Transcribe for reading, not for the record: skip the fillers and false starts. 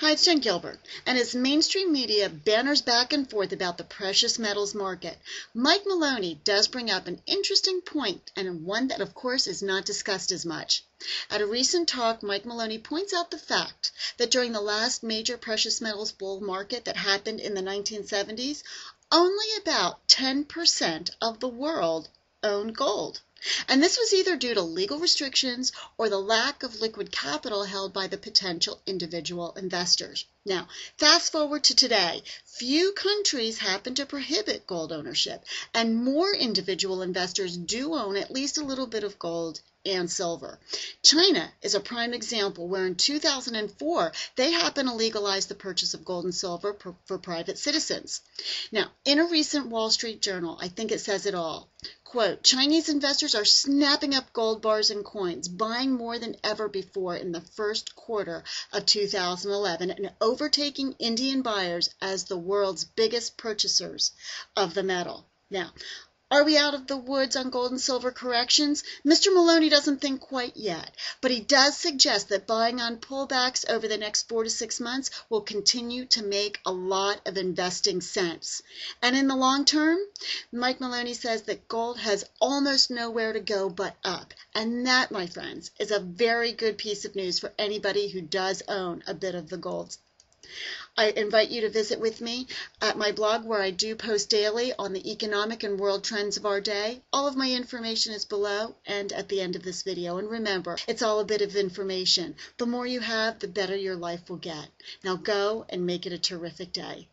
Hi, it's Jen Gilbert, and as mainstream media banners back and forth about the precious metals market, Mike Maloney does bring up an interesting point, and one that, of course, is not discussed as much. At a recent talk, Mike Maloney points out the fact that during the last major precious metals bull market that happened in the 1970s, only about 10% of the world owned gold. And this was either due to legal restrictions or the lack of liquid capital held by the potential individual investors. Now, fast forward to today. Few countries happen to prohibit gold ownership, and more individual investors do own at least a little bit of gold and silver. China is a prime example where in 2004 they happened to legalize the purchase of gold and silver for private citizens. Now, in a recent Wall Street Journal, I think it says it all. Quote, Chinese investors are snapping up gold bars and coins, buying more than ever before in the first quarter of 2011 and overtaking Indian buyers as the world's biggest purchasers of the metal. Now, are we out of the woods on gold and silver corrections? Mr. Maloney doesn't think quite yet, but he does suggest that buying on pullbacks over the next 4 to 6 months will continue to make a lot of investing sense. And in the long term, Mike Maloney says that gold has almost nowhere to go but up. And that, my friends, is a very good piece of news for anybody who does own a bit of the gold. I invite you to visit with me at my blog where I do post daily on the economic and world trends of our day. All of my information is below and at the end of this video. And remember, it's all a bit of information. The more you have, the better your life will get. Now go and make it a terrific day.